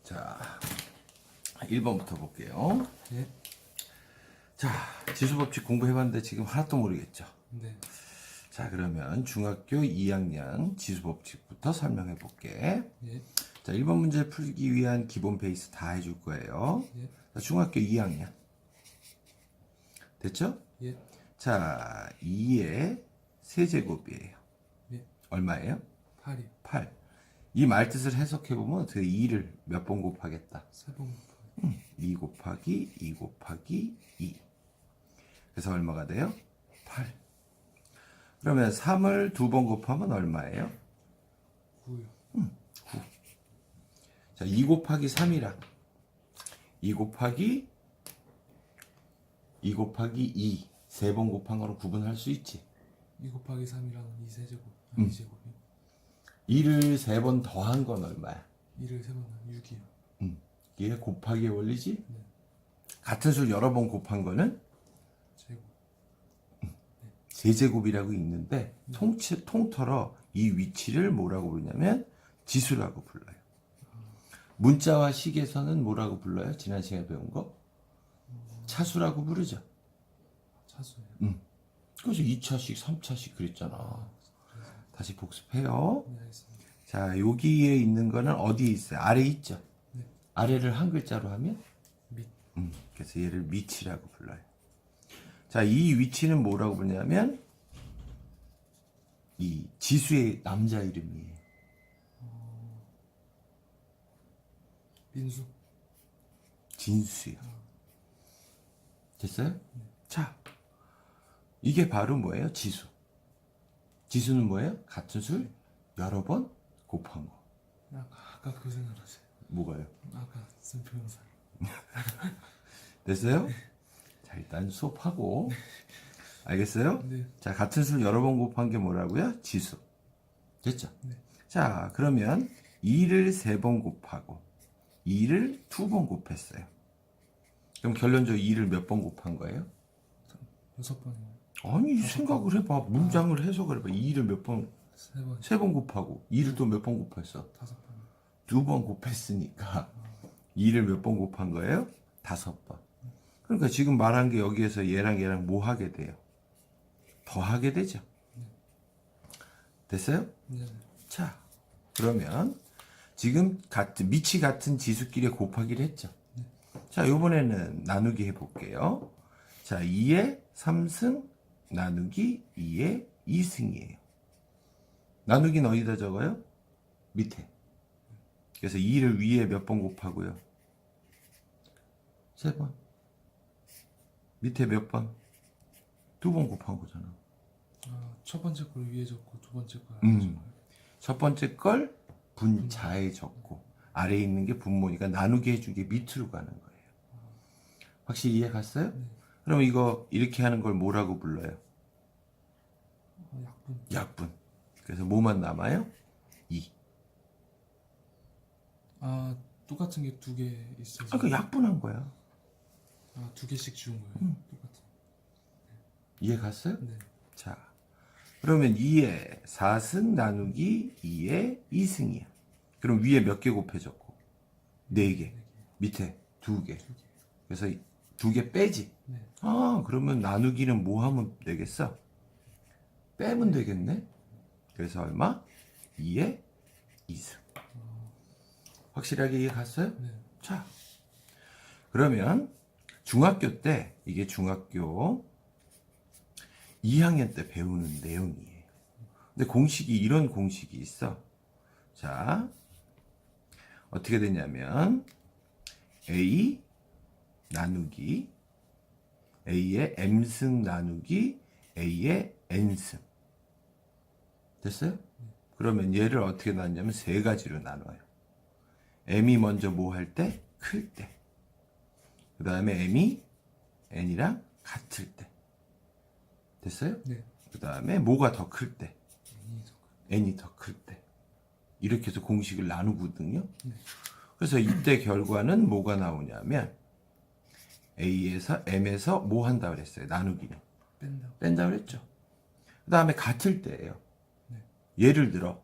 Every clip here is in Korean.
자, 1번부터 볼게요. 예. 자, 지수법칙 공부해봤는데 지금 하나도 모르겠죠? 네. 자, 그러면 중학교 2학년 지수법칙부터 설명해 볼게. 예. 자, 1번 문제 풀기 위한 기본 베이스 다 해줄 거예요. 예. 자, 중학교 2학년. 됐죠? 예. 자, 2의 세제곱이에요. 예. 얼마예요? 8이요. 8. 이 말뜻을 해석해보면 그 2를 몇 번 곱하겠다? 3번 곱하기 2 곱하기 2 곱하기 2. 그래서 얼마가 돼요? 8. 그러면 3을 2번 곱하면 얼마예요? 9요. 9. 자, 2 곱하기 3이랑 2 곱하기 2 세 번 곱한 거는 구분할 수 있지. 2 곱하기 3이랑 2 세제곱. 2제곱이요. 2를 세 번 더한 건 얼마야? 2를 3번 6이요. 이게 곱하기의 원리지? 네. 같은 수 여러 번 곱한 거는 제곱. 세제곱이라고 있는데 통틀어 이 위치를 뭐라고 부르냐면 지수라고 불러요. 문자와 식에서는 뭐라고 불러요? 지난 시간에 배운 거? 차수라고 부르죠. 차수예요. 그래서 2차식, 3차식 그랬잖아. 다시 복습해요. 네, 알겠습니다. 자, 여기에 있는 거는 어디에 있어요? 아래에 있죠? 네. 아래를 한 글자로 하면? 밑. 그래서 얘를 위치라고 불러요. 자, 이 위치는 뭐라고 부르냐면 이 지수의 남자 이름이에요. 민수. 진수요. 됐어요? 자, 이게 바로 뭐예요? 지수. 지수는 뭐예요? 같은 술 여러 번 곱한 거. 아까 그거 생각나세요. 뭐가요? 아까 쓴 표현사. 됐어요? 자, 일단 수업하고. 알겠어요? 네. 자, 같은 술 여러 번 곱한 게 뭐라고요? 지수. 됐죠? 네. 자, 그러면 2를 세 번 곱하고 2를 두 번 곱했어요. 그럼 결론적으로 2를 몇 번 곱한 거예요? 6번이요. 아니, 생각을 해봐. 문장을 해석을 해봐. 2를 몇 번, 3번. 세 번 곱하고 2를 또 몇 번 곱했어? 5번. 두 번 곱했으니까 2를 몇 번 곱한 거예요? 5번. 그러니까 지금 말한 게 여기에서 얘랑 뭐 하게 돼요? 더하게 되죠. 됐어요? 네. 자, 그러면 지금 밑이 같은 지수끼리 곱하기를 했죠. 자, 요번에는 나누기 해볼게요. 자, 2의 3승 나누기 2의 2승이에요. 나누기는 어디다 적어요? 밑에. 그래서 2를 위에 몇 번 곱하고요? 3번. 밑에 몇 번? 2번 곱한 거잖아. 첫 번째 걸 위에 적고 두 번째 걸 아래 적어요. 첫 번째 걸 분자에 적고 아래에 있는 게 분모니까 나누기 해준 게 밑으로 가는 거예요. 확실히 이해 갔어요? 네. 그럼 이거 이렇게 하는 걸 뭐라고 불러요? 약분. 약분. 그래서 뭐만 남아요? 2. 똑같은 게 두 개 있어요. 그 약분한 거야. 두 개씩 지운 거예요. 똑같은. 이해 갔어요? 네. 자, 그러면 2의 4승 나누기 2의 2승이야. 그럼 위에 몇 개 곱해졌고? 4개. 밑에 2개. 그래서 2개 빼지? 네. 그러면 나누기는 뭐 하면 되겠어? 빼면 되겠네? 그래서 얼마? 2의 2승. 확실하게 이해 갔어요? 네. 자, 그러면 중학교 때, 이게 중학교 2학년 때 배우는 내용이에요. 근데 공식이, 이런 공식이 있어. 자, 어떻게 되냐면, A 나누기, A의 M승 나누기, A의 N승. 됐어요? 그러면 얘를 어떻게 나누냐면 세 가지로 나눠요. M이 먼저 뭐 할 때? 클 때. 그 다음에 M이 N이랑 같을 때. 됐어요? 네. 그 다음에 뭐가 더 클 때? N이 더 큰. N이 더 클 때. 이렇게 해서 공식을 나누거든요. 네. 그래서 이때 결과는 뭐가 나오냐면 A에서 M에서 뭐 한다 그랬어요? 나누기는. 뺀다. 뺀다 그랬죠. 그 다음에 같을 때예요. 네. 예를 들어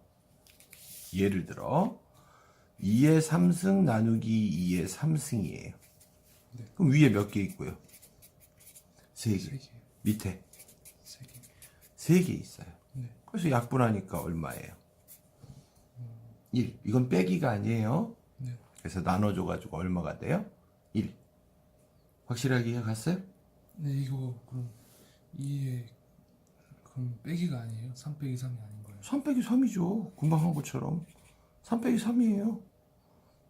2의 3승 나누기 2의 3승이에요. 네. 그럼 위에 몇 개 있고요? 3개. 3개. 밑에 3개. 3개 있어요. 네. 그래서 약분하니까 얼마예요? 1. 이건 빼기가 아니에요. 네. 그래서 나눠줘가지고 얼마가 돼요? 1. 확실하게 이해갔어요? 네, 이거 그럼 2에 그럼 빼기가 아니에요? 3 빼기 3이 아닌 거예요? 3 빼기 3이죠. 금방 한 것처럼. 3 빼기 3이에요.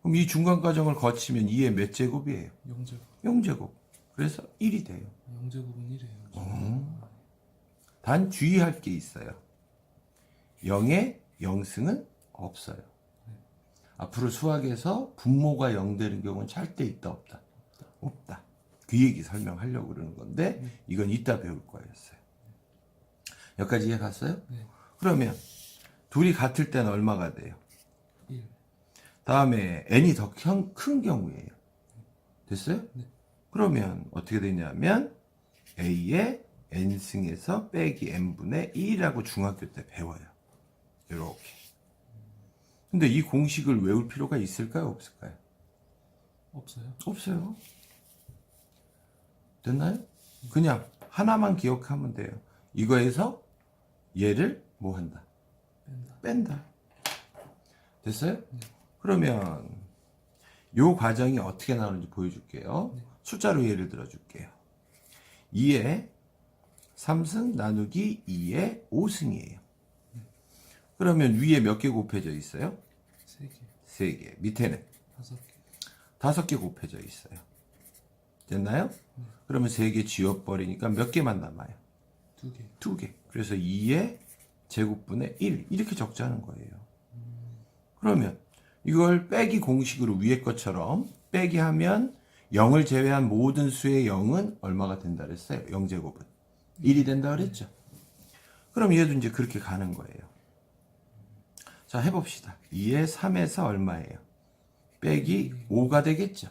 그럼 이 중간 과정을 거치면 2의 몇 제곱이에요? 0제곱. 0제곱. 그래서 1이 돼요. 0제곱은 1이에요. 단 주의할 게 있어요. 0의 0승은 없어요. 앞으로 수학에서 분모가 0 되는 경우는 절대 있다 없다? 없다. 그 얘기 설명하려고 그러는 건데 이건 이따 배울 거였어요. 여기까지 이해 갔어요? 네. 그러면 둘이 같을 때는 얼마가 돼요? 1. 다음에 n이 더 큰 경우예요. 됐어요? 네. 그러면 어떻게 되냐면 a의 n승에서 빼기 n분의 1이라고 중학교 때 배워요. 이렇게. 근데 이 공식을 외울 필요가 있을까요? 없을까요? 없어요? 없어요. 됐나요? 그냥 하나만 기억하면 돼요. 이거에서 얘를 뭐 한다? 뺀다. 됐어요? 그러면 요 과정이 어떻게 나오는지 보여줄게요. 숫자로 예를 들어줄게요. 2의 3승 나누기 2의 5승이에요. 그러면 위에 몇 개 곱해져 있어요? 3개. 3개. 밑에는 5개. 5개 곱해져 있어요. 됐나요? 그러면 3개 지워버리니까 몇 개만 남아요? 2개. 2개. 그래서 2의 제곱분의 1 이렇게 적자는 거예요. 그러면 이걸 빼기 공식으로 위에 것처럼 빼기 하면 0을 제외한 모든 수의 0은 얼마가 된다 그랬어요? 0제곱은 1이 된다 그랬죠? 그럼 얘도 이제 그렇게 가는 거예요. 자, 해봅시다. 2의 3에서 얼마예요? 빼기 5가 되겠죠?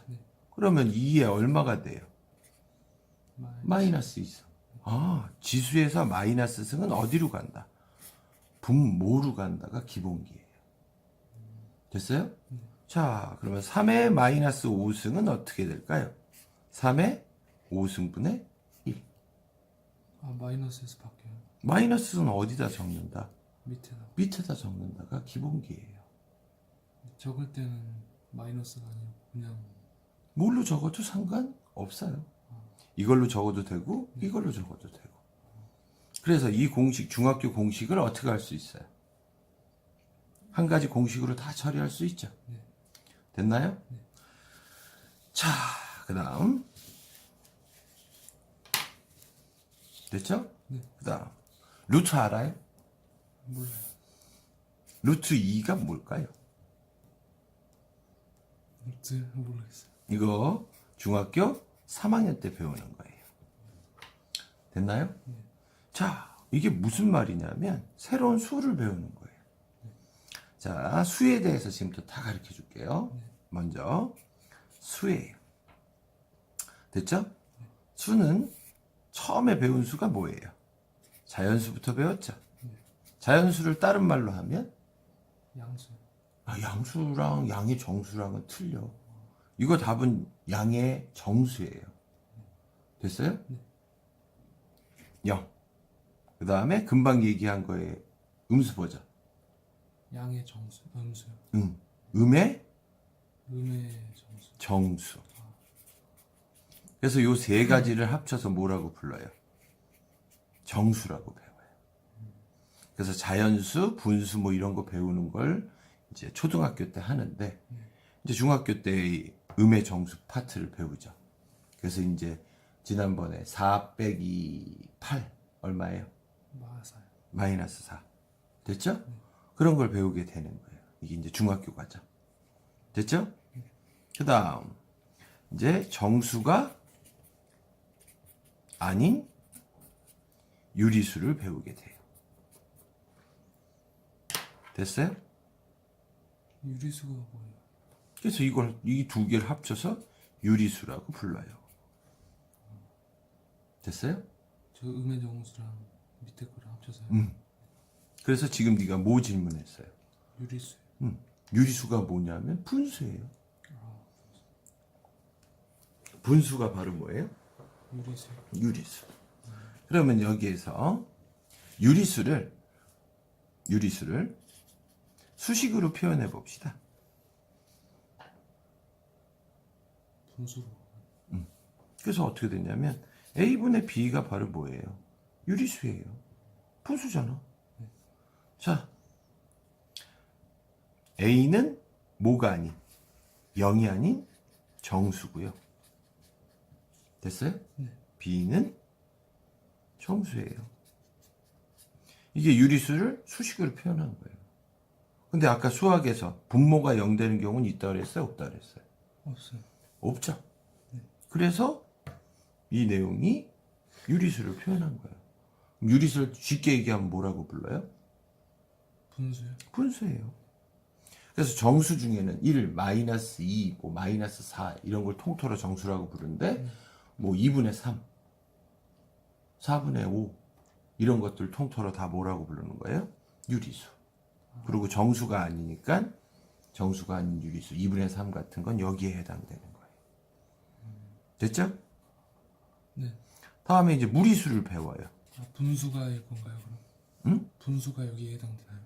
그러면 2의 얼마가 돼요? 마이너스 2승. 아, 지수에서 마이너스 승은 어디로 간다? 분모로 간다가 기본기예요. 됐어요? 자, 그러면 3의 마이너스 5승은 어떻게 될까요? 3의 5승분의 1. 아, 마이너스에서 바뀌어요. 마이너스는 어디다 적는다? 밑에다. 밑에다 적는다가 기본기예요. 적을 때는 마이너스가 아니고 그냥 뭘로 적어도 상관없어요. 이걸로 적어도 되고 이걸로 적어도 되고. 그래서 이 공식, 중학교 공식을 어떻게 할 수 있어요? 한 가지 공식으로 다 처리할 수 있죠. 됐나요? 자, 그 다음 됐죠? 그 다음 루트 알아요? 몰라요. 루트 2가 뭘까요? 모르겠어요. 이거 중학교 3학년 때 배우는 거예요. 됐나요? 자, 이게 무슨 말이냐면 새로운 수를 배우는 거예요. 자, 수에 대해서 지금부터 다 가르쳐 줄게요. 먼저 수예요. 됐죠? 수는 처음에 배운 수가 뭐예요? 자연수부터 배웠죠? 자연수를 다른 말로 하면 양수. 아, 양수랑 양의 정수랑은 틀려. 이거 답은 양의 정수예요. 됐어요? 0. 그 다음에 금방 얘기한 거에 음수 보자. 양의 정수. 음수요. 음의 음의 정수. 정수. 그래서 요 세 가지를 합쳐서 뭐라고 불러요? 정수라고 배워요. 그래서 자연수, 분수 뭐 이런 거 배우는 걸 이제 초등학교 때 하는데 이제 중학교 때 음의 정수 파트를 배우죠. 그래서 이제 지난번에 4 빼기 8 얼마예요? 마사요. 마이너스 4. 됐죠? 그런 걸 배우게 되는 거예요. 이게 이제 중학교 과정. 됐죠? 그 다음 이제 정수가 아닌 유리수를 배우게 돼요. 됐어요? 유리수가 뭐예요? 그래서 이 두 개를 합쳐서 유리수라고 불러요. 됐어요? 저 음의 정수랑 밑에 거랑 합쳐서요. 그래서 지금 네가 뭐 질문했어요? 유리수. 유리수가 뭐냐면 분수예요. 분수가 바로 뭐예요? 유리수. 유리수. 그러면 여기에서 유리수를 수식으로 표현해 봅시다. 분수로. 그래서 어떻게 되냐면 A분의 B가 바로 뭐예요? 유리수예요. 분수잖아. 자, A는 뭐가 아닌 0이 아닌 정수고요. 됐어요? 네. B는 정수예요. 이게 유리수를 수식으로 표현한 거예요. 근데 아까 수학에서 분모가 0 되는 경우는 있다 그랬어요? 없다 그랬어요? 없어요. 없죠. 그래서 이 내용이 유리수를 표현한 거예요. 유리수를 쉽게 얘기하면 뭐라고 불러요? 분수요. 분수예요. 그래서 정수 중에는 1, 마이너스 2, 뭐 마이너스 4 이런 걸 통틀어 정수라고 부르는데 뭐 2분의 3, 4분의 5 이런 것들 통틀어 다 뭐라고 부르는 거예요? 유리수. 그리고 정수가 아니니까 정수가 아닌 유리수 2분의 3 같은 건 여기에 해당되는 거예요. 됐죠? 네. 다음에 이제 무리수를 배워요. 아, 분수가 이건가요, 그럼? 응? 분수가 여기에 해당되나요?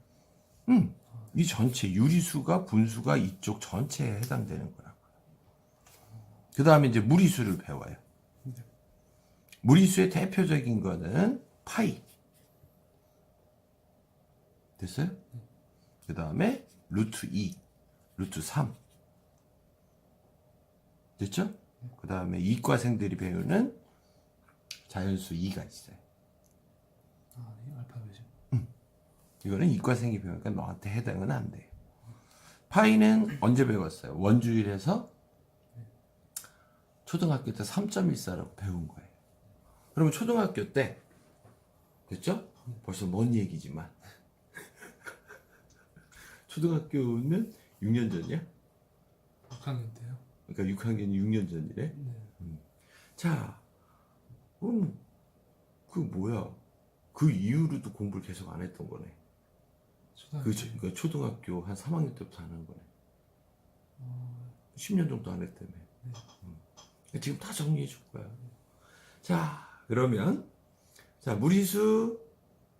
이 전체 유리수가 분수가 이쪽 전체에 해당되는 거라고요. 그 다음에 이제 무리수를 배워요. 네. 무리수의 대표적인 거는 파이. 됐어요? 그 다음에 루트 2, 루트 3. 됐죠? 그 다음에 이과생들이 배우는 자연수 2가 있어요. 아, 이 알파벳이요. 이거는 이과생이 배우니까 너한테 해당은 안 돼요. 파이는 언제 배웠어요? 원주율에서 초등학교 때 3.14라고 배운 거예요. 그러면 초등학교 때 됐죠? 벌써 먼 얘기지만 초등학교는 6년 전이야? 6학년 때요. 그러니까 6학년이 6년 전이래. 네. 자, 그럼 그 뭐야? 그 이후로도 공부를 계속 안 했던 거네. 초등학교. 그러니까 초등학교 한 3학년 때부터 하는 거네. 10년 정도 안 했다며. 지금 다 정리해 줄 거야. 자, 그러면 자 무리수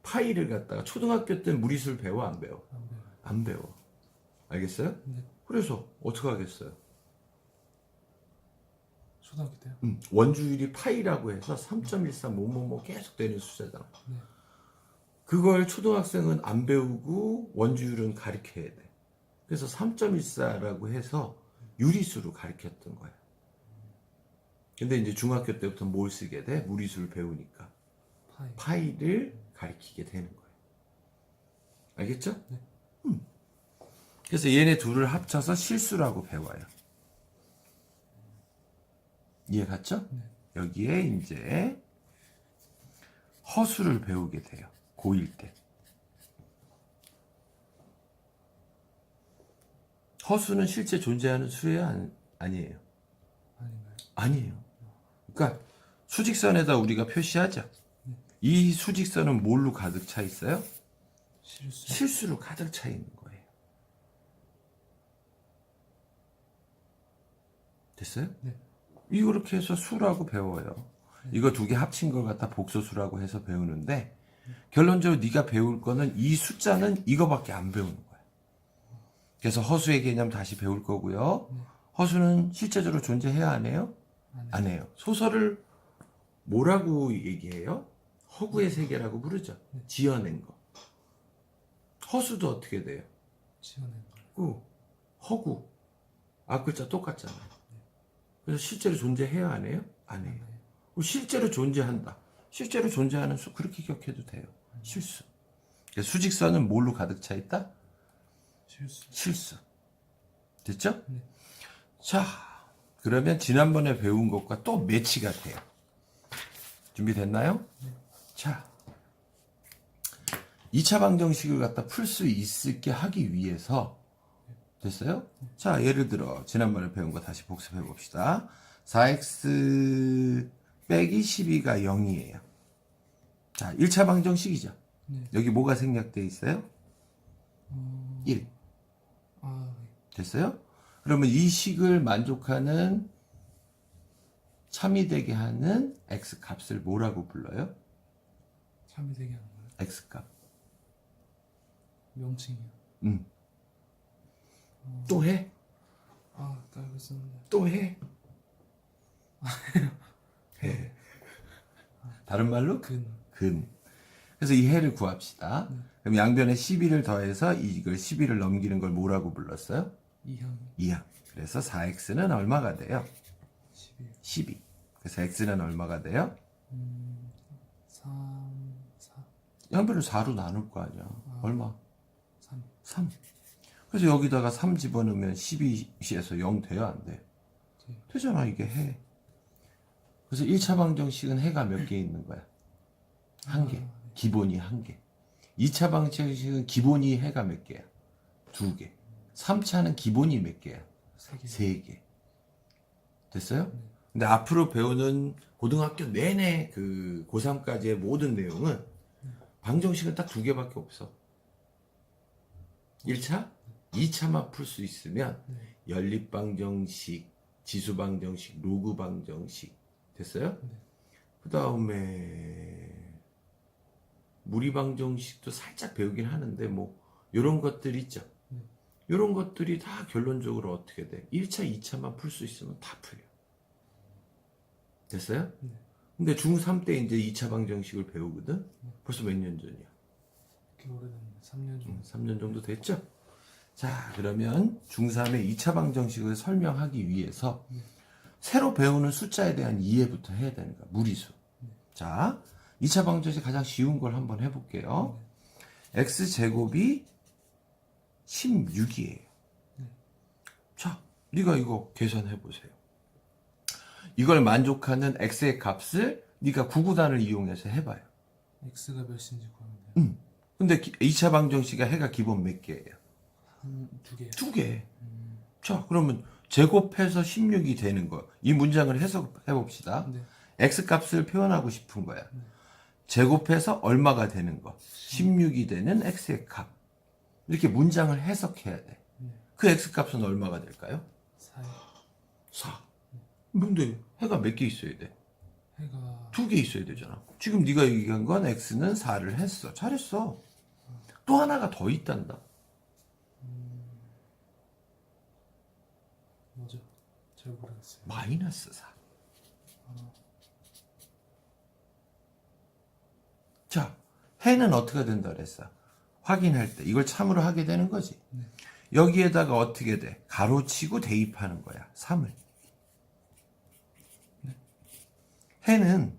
파이를 갖다가 초등학교 때 무리수를 배워 안 배워? 안 배워요. 안 배워. 알겠어요? 네. 그래서 어떻게 하겠어요? 초등학교 때요? 원주율이 파이라고 해서 3.13 뭐뭐뭐 계속 되는 숫자잖아. 네. 그걸 초등학생은 안 배우고 원주율은 가르쳐야 돼. 그래서 3.14라고 해서 유리수로 가르쳤던 거야. 근데 이제 중학교 때부터 뭘 쓰게 돼? 무리수를 배우니까 파이. 파이를 가르치게 되는 거예요. 알겠죠? 네. 그래서 얘네 둘을 합쳐서 실수라고 배워요. 이해 갔죠? 네. 여기에 이제 허수를 배우게 돼요. 고1 때. 허수는 실제 존재하는 수예요? 아니에요? 아닌가요? 아니에요. 그러니까 수직선에다 우리가 표시하죠. 이 수직선은 뭘로 가득 차 있어요? 실수. 실수로 가득 차 있는 거예요. 됐어요? 네. 이렇게 해서 수라고 배워요. 이거 두 개 합친 걸 갖다 복소수라고 해서 배우는데 결론적으로 네가 배울 거는 이 숫자는 이거밖에 안 배우는 거야. 그래서 허수의 개념 다시 배울 거고요. 허수는 실제적으로 존재해야 안 해요? 안 해요. 소설을 뭐라고 얘기해요? 허구의 세계라고 부르죠. 지어낸 거. 허수도 어떻게 돼요? 지어낸 거. 허구. 앞글자 똑같잖아요. 그래서 실제로 존재해야 안 해요? 안 해요. 실제로 존재한다. 실제로 존재하는 수 그렇게 기억해도 돼요. 실수. 그래서 수직선은 뭘로 가득 차 있다? 실수. 실수. 됐죠? 네. 자, 그러면 지난번에 배운 것과 또 매치가 돼요. 준비됐나요? 네. 자, 2차 방정식을 갖다 풀 수 있게 하기 위해서 됐어요? 자, 예를 들어 지난번에 배운 거 다시 복습해 봅시다. 4x 빼기 12가 0이에요. 자, 1차 방정식이죠. 네. 여기 뭐가 생략돼 있어요? 1. 아, 됐어요? 그러면 이 식을 만족하는 참이 되게 하는 x 값을 뭐라고 불러요? 참이 되게 하는 거예요. x 값. 명칭이요. 또 해? 알고 있었는데. 또 해? 해. 다른 말로? 근. 그래서 이 해를 구합시다. 그럼 양변에 12를 더해서 이걸 12를 넘기는 걸 뭐라고 불렀어요? 이항. 2항. 그래서 4x는 얼마가 돼요? 12. 12. 그래서 x는 얼마가 돼요? 3, 4, 양변을 4로 나눌 거 아니야. 얼마? 3. 3. 그래서 여기다가 3 집어넣으면 12에서 0 돼요? 안 돼? 네. 되잖아, 이게 해. 그래서 1차 방정식은 해가 몇 개 있는 거야? 한 개. 기본이 한 개. 2차 방정식은 기본이 해가 몇 개야? 2개. 3차는 기본이 몇 개야? 3개. 3개. 됐어요? 근데 앞으로 배우는 고등학교 내내 그 고3까지의 모든 내용은 방정식은 딱 2개밖에 없어. 1차, 2차만 풀 수 있으면 연립방정식, 지수방정식, 로그방정식. 됐어요? 그 다음에 무리방정식도 살짝 배우긴 하는데 뭐 이런 것들 있죠. 이런 것들이 다 결론적으로 어떻게 돼? 1차, 2차만 풀 수 있으면 다 풀려. 됐어요? 근데 중3 때 이제 2차 방정식을 배우거든? 벌써 몇 년 전이야? 꽤 오래됐네. 3년 정도. 3년 정도 됐죠? 자, 그러면 중3의 2차 방정식을 설명하기 위해서 새로 배우는 숫자에 대한 이해부터 해야 되는 거야. 무리수. 자, 2차 방정식 가장 쉬운 걸 한번 해볼게요. x제곱이 16이에요. 자, 네가 이거 계산해 보세요. 이걸 만족하는 x의 값을 네가 구구단을 이용해서 해봐요. x가 몇인지 구하면 돼요. 근데 2차 방정식의 해가 기본 몇 개예요? 두 개요. 2개. 자, 그러면 제곱해서 16이 되는 거. 이 문장을 해석해 봅시다. 네. x 값을 표현하고 싶은 거야. 제곱해서 얼마가 되는 거? 16이 되는 x의 값. 이렇게 문장을 해석해야 돼. 그 x 값은 얼마가 될까요? 4요. 4. 근데 해가 몇 개 있어야 돼? 해가 2개 있어야 되잖아. 지금 네가 얘기한 건 x는 4를 했어. 잘했어. 또 하나가 더 있단다. 뭐죠? 잘 모르겠어요. 마이너스 4. 자, 해는 어떻게 된다 그랬어? 확인할 때 이걸 참으로 하게 되는 거지. 여기에다가 어떻게 돼? 가로치고 대입하는 거야. 3을. 해는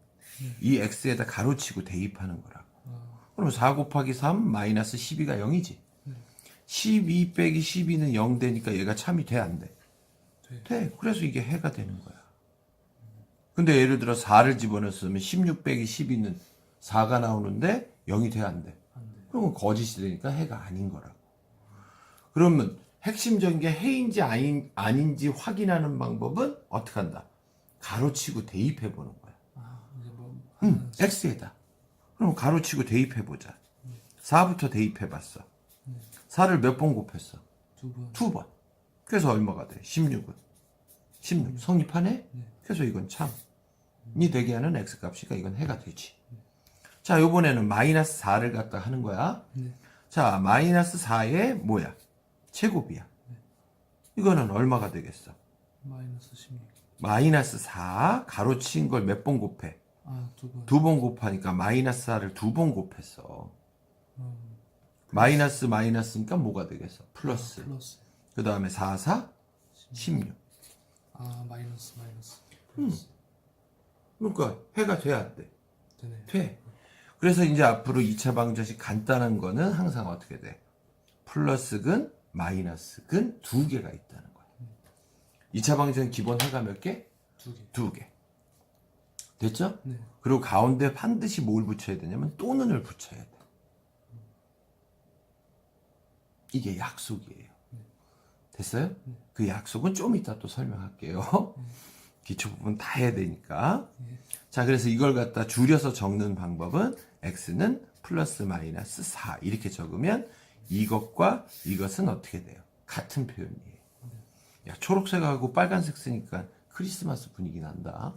이 x에다 가로치고 대입하는 거라고. 그럼 4 곱하기 3 마이너스 12가 0이지. 12 빼기 12는 0 되니까 얘가 참이 돼, 안 돼? 돼. 그래서 이게 해가 되는 거야. 근데 예를 들어 4를 집어넣었으면 16 빼기 12는 4가 나오는데 0이 돼, 안 돼? 그러면 거짓이 되니까 해가 아닌 거라고. 그러면 핵심적인 게 해인지 아닌지 확인하는 방법은 어떻게 한다? 가로치고 대입해 보는 거야. 이제 뭐 x에다. 그럼 가로치고 대입해 보자. 4부터 대입해 봤어. 4를 몇 번 곱했어? 2번. 2번. 그래서 얼마가 돼? 16은. 16. 성립하네? 그래서 이건 참이 되게 하는 x 값이니까 이건 해가 되지. 자, 요번에는 마이너스 4를 갖다 하는 거야. 자, 마이너스 4의 뭐야? 제곱이야. 이거는 얼마가 되겠어? 마이너스 16. 마이너스 4 가로친 걸 몇 번 곱해? 2번. 2번 곱하니까 마이너스 4를 2번 곱했어. 마이너스 마이너스니까 뭐가 되겠어? 플러스. 플러스. 그 다음에 4, 4, 16. 마이너스. 플러스. 그러니까 해가 돼야 안 돼? 되네. 돼. 그래서 이제 앞으로 2차 방정식 간단한 거는 항상 어떻게 돼? 플러스근, 마이너스근 2개가 있다는 거야. 2차 방정식 기본 해가 몇 개? 2개. 2개. 됐죠? 네. 그리고 가운데 반드시 뭘 붙여야 되냐면 또는을 붙여야 돼. 이게 약속이에요. 됐어요? 그 약속은 좀 이따 또 설명할게요. 기초 부분 다 해야 되니까. 자, 그래서 이걸 갖다 줄여서 적는 방법은 x는 플러스 마이너스 4 이렇게 적으면 이것과 이것은 어떻게 돼요? 같은 표현이에요. 야, 초록색하고 빨간색 쓰니까 크리스마스 분위기 난다.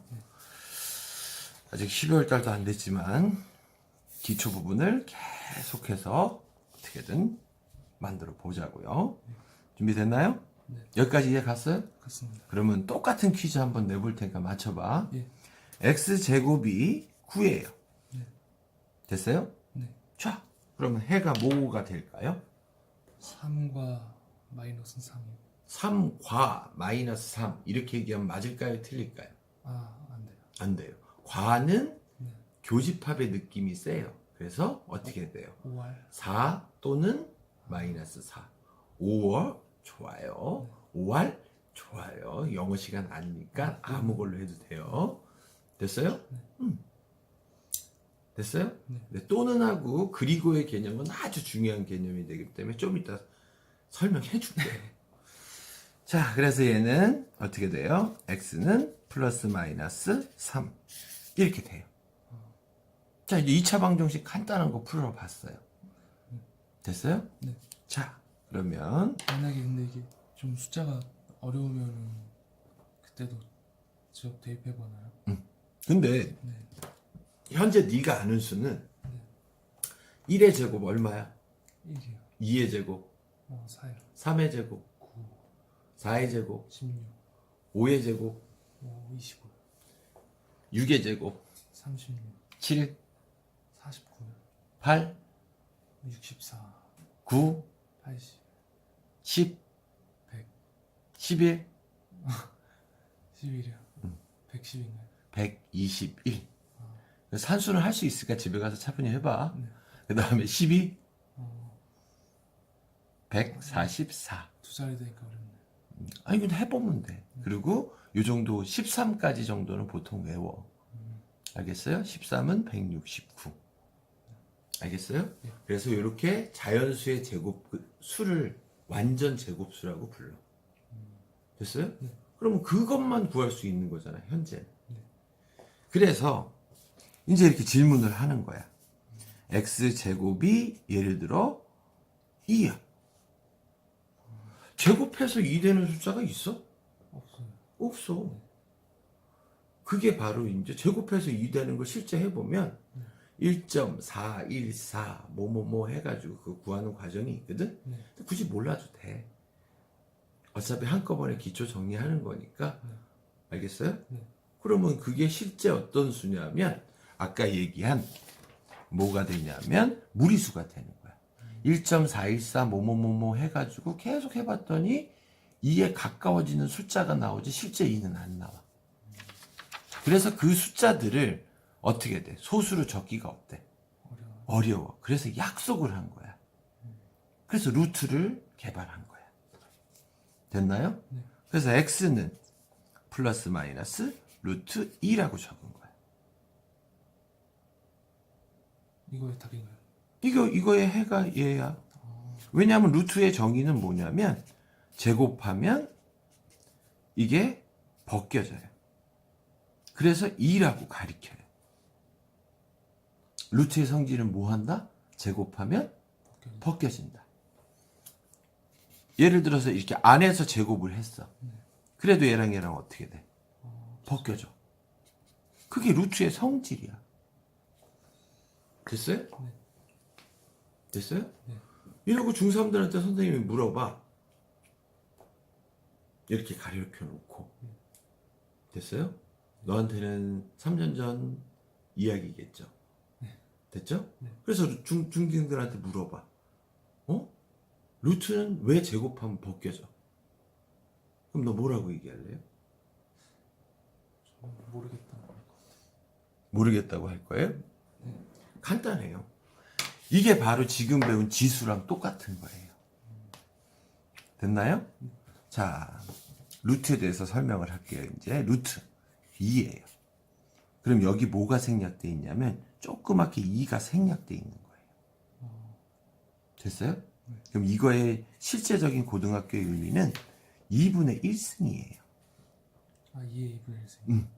아직 12월 달도 안 됐지만 기초 부분을 계속해서 어떻게든 만들어 보자고요. 준비됐나요? 네. 여기까지 이해 갔어요? 같습니다. 그러면 똑같은 퀴즈 한번 내볼 테니까 맞춰봐. 예. x제곱이 9예요. 네. 됐어요? 네. 자, 그러면 해가 뭐가 될까요? 3과 마이너스 3이요. 3과 마이너스 3 이렇게 얘기하면 맞을까요? 틀릴까요? 안 돼요. 안 돼요. 과는 네. 교집합의 느낌이 세요. 그래서 어떻게 돼요? 5월. 4 또는 마이너스 4. 5월 좋아요. 5월 좋아요. 영어 시간 아니니까 아무 걸로 해도 돼요. 됐어요? 됐어요? 네. 네, 또는 하고 그리고의 개념은 아주 중요한 개념이 되기 때문에 좀 이따 설명해 줄게요. 자, 그래서 얘는 어떻게 돼요? x는 플러스 마이너스 3 이렇게 돼요. 자, 이제 2차 방정식 간단한 거 풀어봤어요. 됐어요? 네. 자, 그러면 만약에 근데 이게 좀 숫자가 어려우면은 그때도 지역 대입해 보나요? 근데 네. 현재 네가 아는 수는 1의 제곱 얼마야? 1이요. 2의 제곱, 4요. 3의 제곱, 9, 4의 제곱, 16, 5의 제곱, 25, 6의 제곱, 36, 7, 49, 8, 64, 9, 80, 10, 100, 11, 11이요. 110인가요? 121. 산수는 할 수 있으니까 집에 가서 차분히 해봐. 네. 그 다음에 12, 어, 144. 두 자리 되니까 어렵네. 아니, 근데 해보면 돼. 그리고 요 정도 13까지 정도는 보통 외워. 알겠어요? 13은 169. 알겠어요? 예. 그래서 이렇게 자연수의 제곱, 수를 완전 제곱수라고 불러. 됐어요? 네. 그러면 그것만 구할 수 있는 거잖아, 현재. 네. 그래서 이제 이렇게 질문을 하는 거야. x제곱이 예를 들어 2야. 제곱해서 2 되는 숫자가 있어? 없어요. 없어. 그게 바로 이제 제곱해서 2 되는 걸 실제 해보면 1.414 뭐뭐뭐 해가지고 그 구하는 과정이 있거든. 네. 근데 굳이 몰라도 돼. 어차피 한꺼번에 기초 정리하는 거니까. 네. 알겠어요? 네. 그러면 그게 실제 어떤 수냐면 아까 얘기한 뭐가 되냐면 무리수가 되는 거야. 1.414 뭐뭐뭐뭐 해가지고 계속 해봤더니 2에 가까워지는 숫자가 나오지 실제 2는 안 나와. 그래서 그 숫자들을 어떻게 돼? 소수로 적기가 어때? 어려워. 그래서 약속을 한 거야. 그래서 루트를 개발한 거야. 됐나요? 네. 그래서 x는 플러스 마이너스 루트 2라고 적은 거야. 이거의 답인가요? 이거의 해가 얘야. 왜냐하면 루트의 정의는 뭐냐면 제곱하면 이게 벗겨져요. 그래서 2라고 가리켜요. 루트의 성질은 뭐 한다? 제곱하면 벗겨진다. 예를 들어서 이렇게 안에서 제곱을 했어. 그래도 얘랑 어떻게 돼? 벗겨져. 그게 루트의 성질이야. 됐어요? 네. 됐어요? 네. 이러고 중3들한테 선생님이 물어봐. 이렇게 가려켜 놓고. 됐어요? 너한테는 3년 전 이야기겠죠. 됐죠? 네. 그래서 중딩들한테 물어봐. 루트는 왜 제곱하면 벗겨져? 그럼 너 뭐라고 얘기할래요? 모르겠다. 모르겠다고 할 거예요? 간단해요. 이게 바로 지금 배운 지수랑 똑같은 거예요. 됐나요? 자, 루트에 대해서 설명을 할게요. 이제 루트 2예요. 그럼 여기 뭐가 생략되어 있냐면 조그맣게 2가 생략되어 있는 거예요. 됐어요? 그럼 이거의 실제적인 고등학교의 의미는 2분의 1승이에요. 2의 2분의 1승.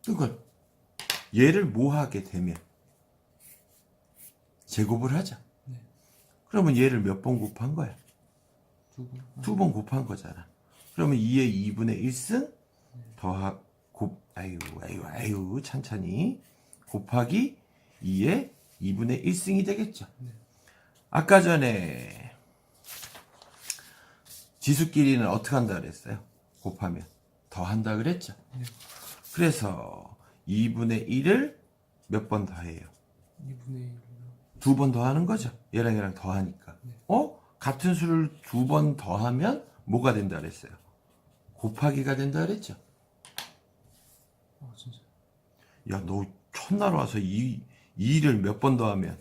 그러니까 얘를 뭐 하게 되면 제곱을 하자. 네. 그러면 얘를 몇 번 곱한 거야? 두 번. 두 번 곱한 거잖아. 그러면 2의 2분의 1승 아유 찬찬히 곱하기 2의 2분의 1승이 되겠죠. 네. 아까 전에 지수끼리는 어떻게 한다 그랬어요? 곱하면 더한다 그랬죠. 네. 그래서 2분의 1을 몇 번 더해요? 2분의 1. 두 번 더하는 거죠. 얘랑 더하니까. 같은 수를 두 번 더하면 뭐가 된다 그랬어요? 곱하기가 된다 그랬죠. 진짜. 야, 너 첫날 와서 2를 몇 번 더하면?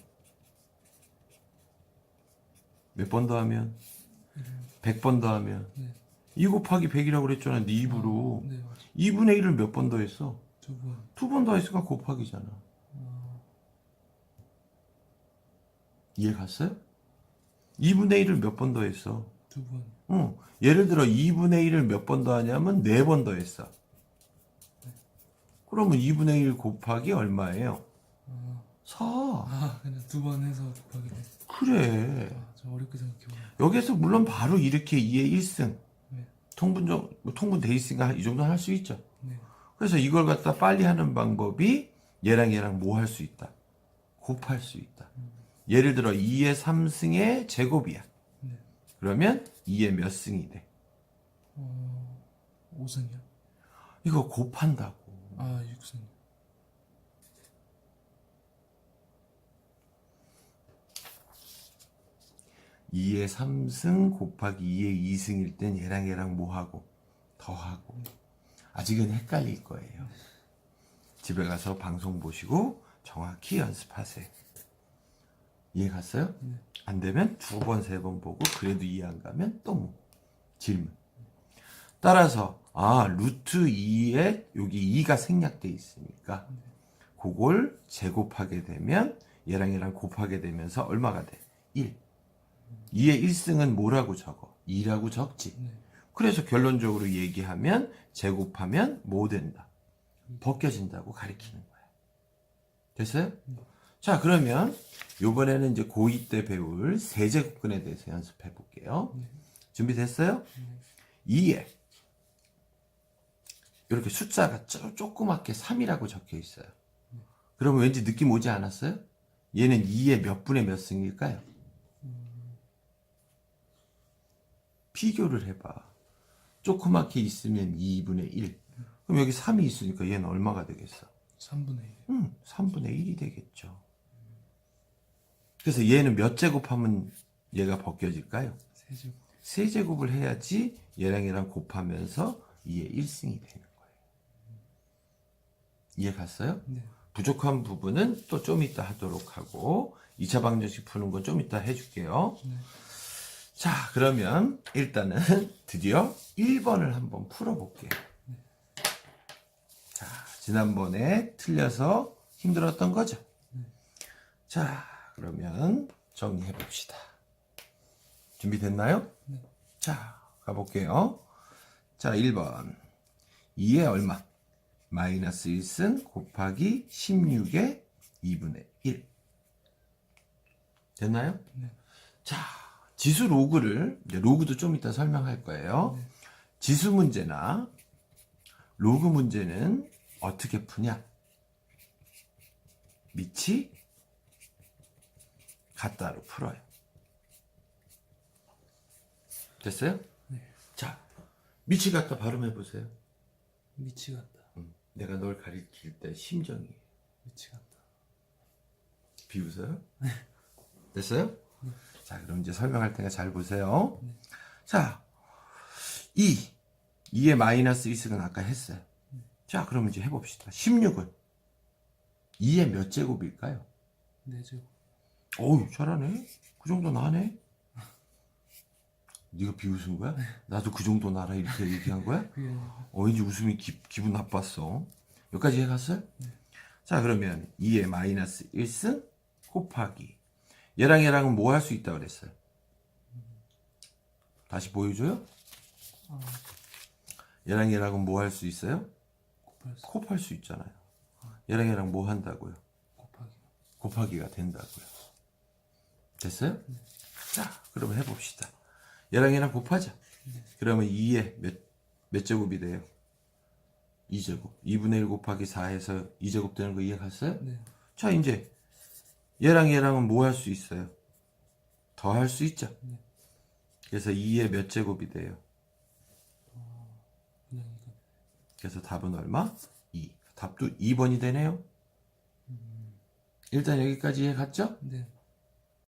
몇 번 더하면? 100번 더하면? 네. 2 곱하기 100이라고 그랬잖아. 네 입으로. 네, 맞아. 2분의 1을 몇 번 더했어? 두 번. 두 번 더했으니까 곱하기잖아. 이해 갔어요? 2분의 1을 몇 번 더했어? 두 번. 예를 들어 2분의 1을 몇 번 더하냐면 4번 더했어. 그러면 2분의 1 곱하기 얼마예요? 4. 그냥 두 번 해서 곱하기 돼. 그래. 저 어렵게 생각해보네. 여기서 물론 바로 이렇게 2의 1승. 네. 통분 돼 있으니까 이 정도는 할 수 있죠. 네. 그래서 이걸 갖다 빨리 하는 방법이 얘랑 뭐 할 수 있다? 곱할 수 있다. 예를 들어 2의 3승의 제곱이야. 네. 그러면 2의 몇 승이 돼? 5승이요? 이거 곱한다고. 6승. 2의 3승 곱하기 2의 2승일 땐 얘랑 뭐하고? 더하고. 아직은 헷갈릴 거예요. 집에 가서 방송 보시고 정확히 연습하세요. 이해 갔어요? 네. 안 되면 두 번, 세 번 보고 그래도 이해 안 가면 또 뭐? 질문. 따라서 루트 2에 여기 2가 생략돼 있으니까 그걸 제곱하게 되면 얘랑 곱하게 되면서 얼마가 돼? 1. 2의 1승은 뭐라고 적어? 2라고 적지. 네. 그래서 결론적으로 얘기하면 제곱하면 뭐 된다? 벗겨진다고 가리키는 거야. 됐어요? 자, 그러면 요번에는 이제 고2 때 배울 세제곱근에 대해서 연습해 볼게요. 준비됐어요? 2에 이렇게 숫자가 조그맣게 3이라고 적혀 있어요. 그러면 왠지 느낌 오지 않았어요? 얘는 2의 몇 분의 몇 승일까요? 비교를 해봐. 조그맣게 있으면 2분의 1. 그럼 여기 3이 있으니까 얘는 얼마가 되겠어? 3분의 1. 3분의 1이 되겠죠. 그래서 얘는 몇 제곱하면 얘가 벗겨질까요? 세제곱. 세제곱을 해야지 얘랑 곱하면서 2의 1승이 되는 거예요. 이해 갔어요? 네. 부족한 부분은 또 좀 이따 하도록 하고 2차 방정식 푸는 건 좀 이따 해줄게요. 네. 자, 그러면 일단은 드디어 1번을 한번 풀어볼게요. 자, 지난번에 틀려서 힘들었던 거죠? 자, 그러면 정리해 봅시다. 준비됐나요? 네. 자, 가볼게요. 자, 1번. 2의 얼마? 마이너스 1승 곱하기 16의 2분의 1. 됐나요? 네. 자, 지수 로그를, 이제 로그도 좀 이따 설명할 거예요. 네. 지수 문제나 로그 문제는 어떻게 푸냐? 밑이 같다로 풀어요. 됐어요? 네. 자, 밑이 같다 발음해 보세요. 미치 같다. 내가 널 가리킬 때 심정이 미치 같다. 비웃어요? 됐어요? 자, 그럼 이제 설명할 테니까 잘 보세요. 자, 2의 마이너스 1승은 아까 했어요. 자, 그럼 이제 해봅시다. 16은 2의 몇 제곱일까요? 4제곱. 어우, 잘하네. 그 정도 나네. 네가 비웃은 거야? 나도 그 정도 나라 이렇게 얘기한 거야? 그게 왠지 웃음이 기분 나빴어. 여기까지 해갔어요? 자, 그러면 2의 마이너스 1승 곱하기 얘랑은 뭐 할 수 있다 그랬어요? 다시 보여줘요? 얘랑은 뭐 할 수 있어요? 곱할 수 있잖아요. 얘랑 뭐 한다고요? 곱하기. 곱하기가 된다고요. 됐어요? 자, 그럼 해봅시다. 얘랑 곱하자. 그러면 2에 몇 제곱이 돼요? 2제곱. 2분의 1 곱하기 4에서 2제곱 되는 거 이해 갔어요? 네. 자, 이제 얘랑은 뭐 할 수 있어요? 더 할 수 있죠. 네. 그래서 2에 몇 제곱이 돼요? 그냥 이거. 그래서 답은 얼마? 2. 답도 2번이 되네요. 일단 여기까지 이해 갔죠? 네.